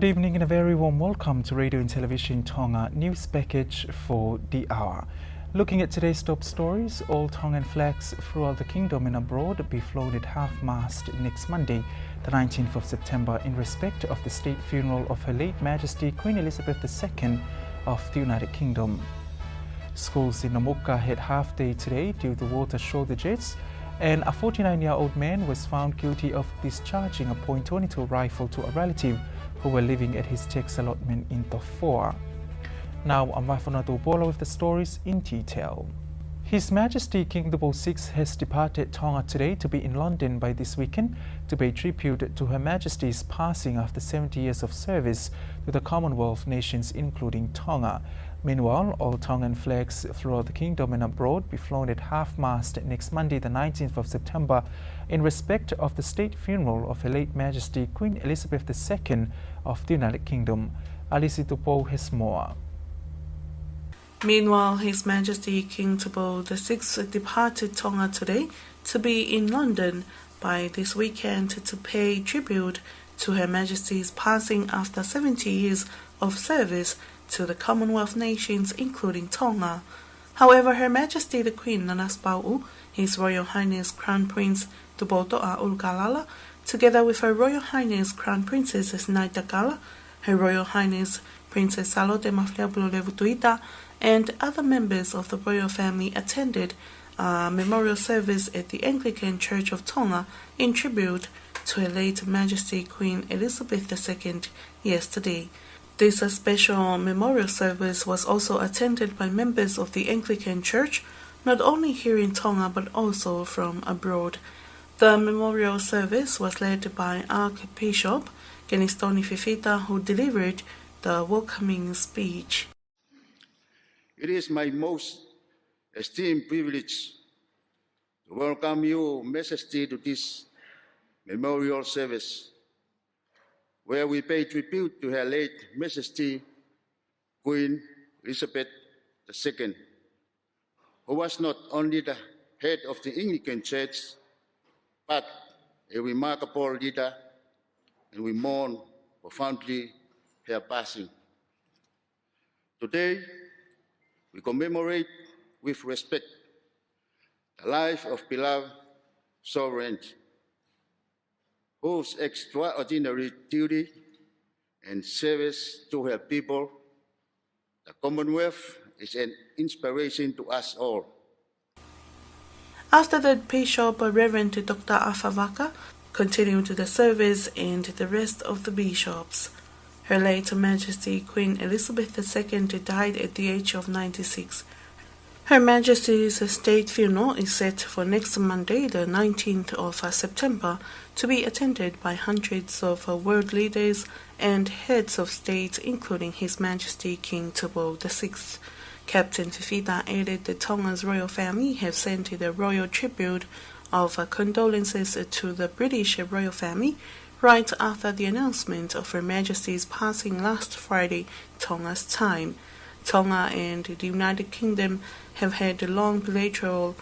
Good evening and a very warm welcome to Radio and Television Tonga news package for the hour. Looking at today's top stories, all Tongan flags throughout the kingdom and abroad be flown at half-mast next Monday, the 19th of September, in respect of the state funeral of Her late Majesty Queen Elizabeth II of the United Kingdom. Schools in Nuku'alofa had half-day today due to water shortages, and a 49-year-old man was found guilty of discharging a .22 rifle to a relative who were living at his tax allotment in Tofoa. Now, I'm Wafanatu Bola with the stories in detail. His Majesty King VI has departed Tonga today to be in London by this weekend to pay tribute to Her Majesty's passing after 70 years of service to the Commonwealth nations, including Tonga. Meanwhile, all Tongan flags throughout the kingdom and abroad be flown at half-mast next Monday, the 19th of September, in respect of the state funeral of Her late Majesty Queen Elizabeth II of the United Kingdom. Alice Tupo has more. Meanwhile, His Majesty King VI departed Tonga today to be in London by this weekend to pay tribute to Her Majesty's passing after 70 years of service to the Commonwealth nations, including Tonga. However, Her Majesty the Queen Nanasba'u, His Royal Highness Crown Prince Tupoto'a Ulkalala, together with Her Royal Highness Crown Princess Naitakala, Her Royal Highness Princess Salote Mafleabulolevutuita, and other members of the royal family attended a memorial service at the Anglican Church of Tonga in tribute to Her late Majesty Queen Elizabeth II yesterday. This special memorial service was also attended by members of the Anglican Church, not only here in Tonga but also from abroad. The memorial service was led by Archbishop Genistoni Fifita, who delivered the welcoming speech. It is my most esteemed privilege to welcome you, Majesty, to this memorial service, where we pay tribute to Her late Majesty Queen Elizabeth II, who was not only the head of the Anglican Church, but a remarkable leader, and we mourn profoundly her passing. Today, we commemorate with respect the life of beloved sovereign, whose extraordinary duty and service to her people, the Commonwealth, is an inspiration to us all. After the Bishop, Reverend Dr. Afavaka continued the service and the rest of the bishops. Her late Majesty Queen Elizabeth II died at the age of 96. Her Majesty's state funeral is set for next Monday, the 19th of September, to be attended by hundreds of world leaders and heads of state, including His Majesty King VI. Captain Fifita added that Tonga's royal family have sent the royal tribute of condolences to the British royal family right after the announcement of Her Majesty's passing last Friday, Tonga's time. Tonga and the United Kingdom have had long bilateral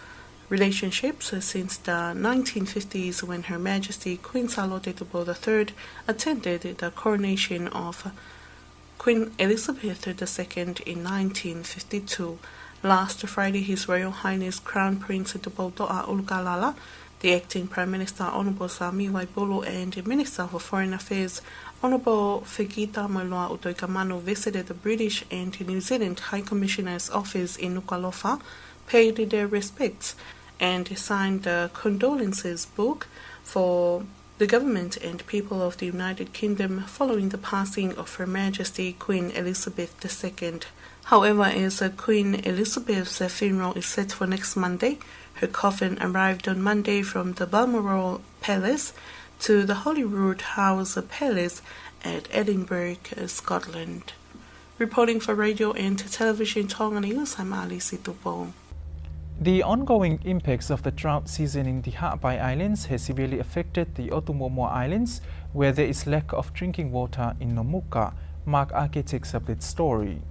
relationships since the 1950s, when Her Majesty Queen Salote Tupo III attended the coronation of Queen Elizabeth II in 1952. Last Friday, His Royal Highness Crown Prince Tupoto'a Ulkalala, the Acting Prime Minister Honourable Sami Waipolo, and Minister for Foreign Affairs Honourable Fekita Maloa Utoikamanu visited the British and New Zealand High Commissioner's office in Nuku'alofa, paid their respects, and signed the condolences book for the government and people of the United Kingdom following the passing of Her Majesty Queen Elizabeth II. However, as Queen Elizabeth's funeral is set for next Monday, her coffin arrived on Monday from the Balmoral Palace to the Holyrood House Palace at Edinburgh, Scotland. Reporting for Radio and Television Tonga News, I'm Alice Tupo. The ongoing impacts of the drought season in the Ha'apai Islands has severely affected the Otomomoa Islands, where there is lack of drinking water in Nomuka. Mark Ake takes up that story.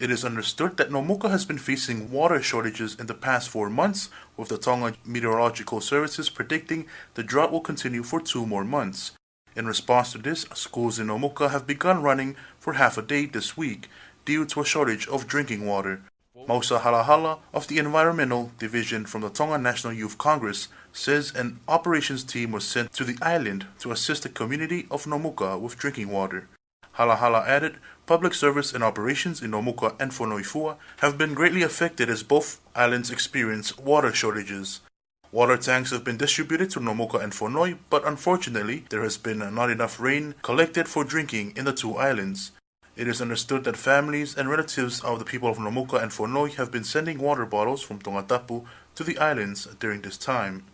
It is understood that Nomuka has been facing water shortages in the past 4 months, with the Tonga Meteorological Services predicting the drought will continue for 2 more months. In response to this, schools in Nomuka have begun running for half a day this week due to a shortage of drinking water. Mausa Halahala of the Environmental Division from the Tonga National Youth Congress says an operations team was sent to the island to assist the community of Nomuka with drinking water. Halahala added, public service and operations in Nomuka and Fonoifua have been greatly affected as both islands experience water shortages. Water tanks have been distributed to Nomuka and Fonoi, but unfortunately there has been not enough rain collected for drinking in the two islands. It is understood that families and relatives of the people of Nomuka and Fonoi have been sending water bottles from Tongatapu to the islands during this time.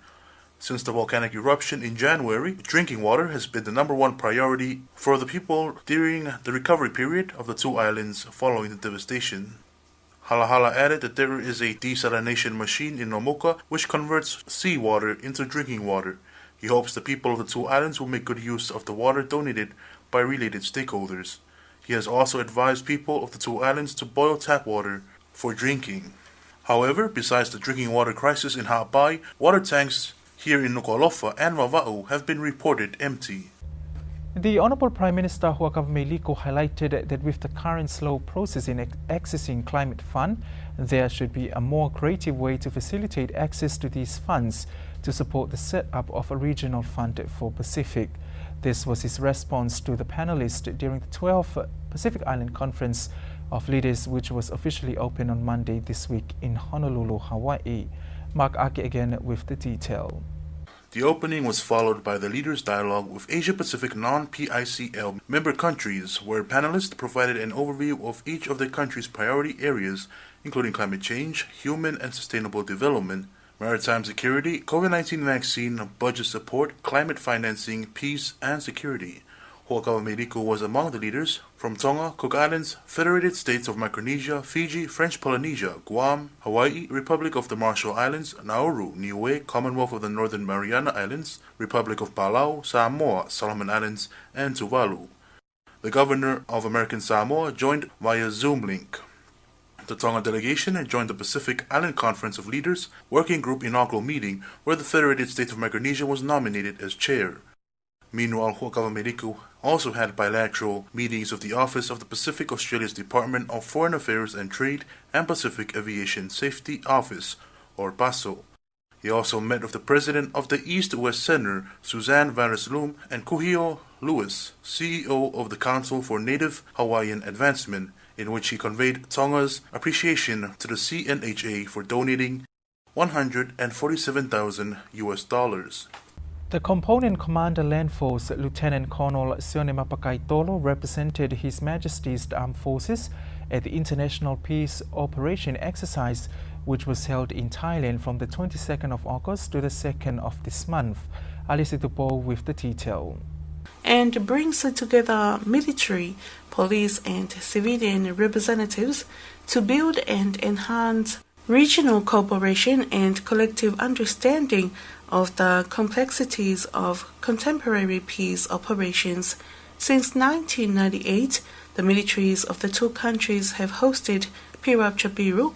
Since the volcanic eruption in January, drinking water has been the number one priority for the people during the recovery period of the two islands following the devastation. Halahala added that there is a desalination machine in Nomuka which converts seawater into drinking water. He hopes the people of the two islands will make good use of the water donated by related stakeholders. He has also advised people of the two islands to boil tap water for drinking. However, besides the drinking water crisis in Hawaii, water tanks here in Nuku'alofa and Vava'u have been reported empty. The Honourable Prime Minister Huakawa Meiliku highlighted that with the current slow process in accessing climate fund, there should be a more creative way to facilitate access to these funds to support the setup of a regional fund for Pacific. This was his response to the panelists during the 12th Pacific Island Conference of Leaders, which was officially opened on Monday this week in Honolulu, Hawaii. Mark Ake again with the detail. The opening was followed by the Leaders' Dialogue with Asia-Pacific non-PICL member countries, where panelists provided an overview of each of their countries' priority areas, including climate change, human and sustainable development, maritime security, COVID-19 vaccine, budget support, climate financing, peace, and security. Huakawa Meiliku was among the leaders from Tonga, Cook Islands, Federated States of Micronesia, Fiji, French Polynesia, Guam, Hawaii, Republic of the Marshall Islands, Nauru, Niue, Commonwealth of the Northern Mariana Islands, Republic of Palau, Samoa, Solomon Islands, and Tuvalu. The governor of American Samoa joined via Zoom link. The Tonga delegation joined the Pacific Island Conference of Leaders Working Group inaugural meeting, where the Federated States of Micronesia was nominated as chair. Meanwhile, Huakawa Meiliku also had bilateral meetings of the Office of the Pacific Australia's Department of Foreign Affairs and Trade and Pacific Aviation Safety Office, or PASO. He also met with the president of the East-West Center, Suzanne Vares-Loom, and Kuhio Lewis, CEO of the Council for Native Hawaiian Advancement, in which he conveyed Tonga's appreciation to the CNHA for donating $147,000. The Component Commander Land Force, Lieutenant Colonel Sione Mapakaitolo, represented His Majesty's Armed Forces at the International Peace Operation exercise, which was held in Thailand from the 22nd of August to the 2nd of this month. Alice Tupo with the detail. And brings together military, police and civilian representatives to build and enhance regional cooperation and collective understanding of the complexities of contemporary peace operations. Since 1998, the militaries of the two countries have hosted Pirap Chapiru,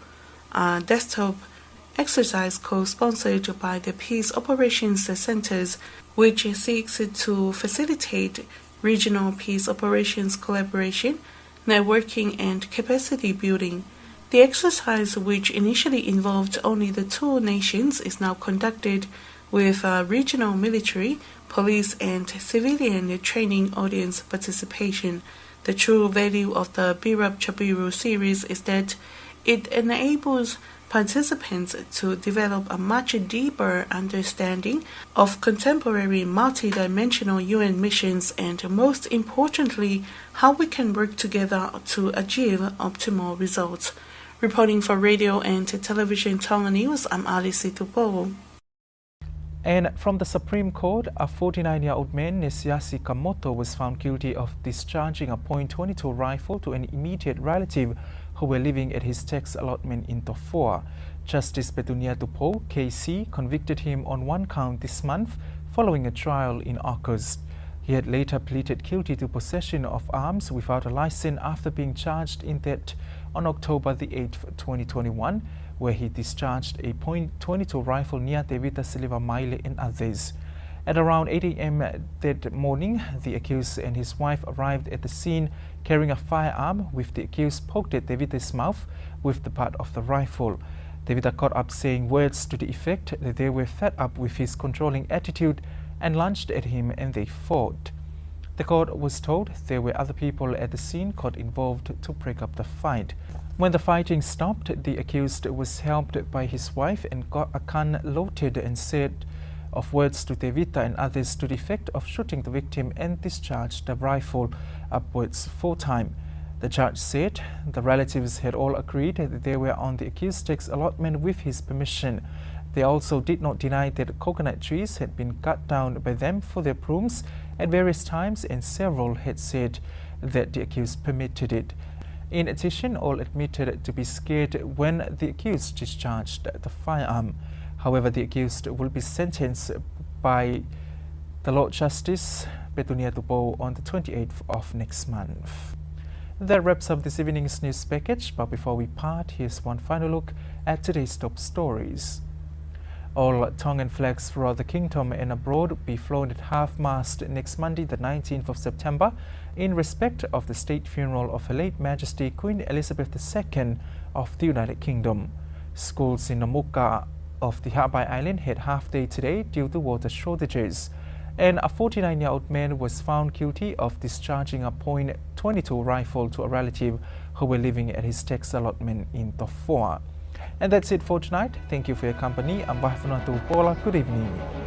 a desktop exercise co-sponsored by the Peace Operations Centers, which seeks to facilitate regional peace operations collaboration, networking and capacity building. The exercise, which initially involved only the two nations, is now conducted with regional military, police and civilian training audience participation. The true value of the Pirap Chapiru series is that it enables participants to develop a much deeper understanding of contemporary multidimensional UN missions and, most importantly, how we can work together to achieve optimal results. Reporting for Radio and Television Tonga News, I'm Alice Tupo. And from the Supreme Court, a 49-year-old man, Nesiasi Kamoto, was found guilty of discharging a .22 rifle to an immediate relative who were living at his tax allotment in Tofoa. Justice Petunia Tupo, KC, convicted him on one count this month following a trial in August. He had later pleaded guilty to possession of arms without a license after being charged in that on October the 8th, 2021, where he discharged a .22 rifle near Te Vita Silva Maile and others. At around 8 a.m. that morning, the accused and his wife arrived at the scene carrying a firearm, with the accused poked at Devita's mouth with the butt of the rifle. Devita caught up saying words to the effect that they were fed up with his controlling attitude and lunged at him, and they fought. The court was told there were other people at the scene caught involved to break up the fight. When the fighting stopped, the accused was helped by his wife and got a gun loaded and said of words to Devita and others to the effect of shooting the victim and discharged the rifle upwards 4 times. The judge said the relatives had all agreed that they were on the accused's allotment with his permission. They also did not deny that coconut trees had been cut down by them for their brooms at various times, and several had said that the accused permitted it. In addition, all admitted to be scared when the accused discharged the firearm. However, the accused will be sentenced by the Lord Justice Tongatapu on the 28th of next month. That wraps up this evening's news package, but before we part, here's one final look at today's top stories. All Tongan flags throughout the kingdom and abroad will be flown at half-mast next Monday, the 19th of September, in respect of the state funeral of Her late Majesty Queen Elizabeth II of the United Kingdom. Schools in Nuku'alofa of the Hawaii Island had half-day today due to water shortages, and a 49-year-old man was found guilty of discharging a .22 rifle to a relative who were living at his tax allotment in Tofoa. And that's it for tonight. Thank you for your company. I'm Bahafunatu Pola. Good evening.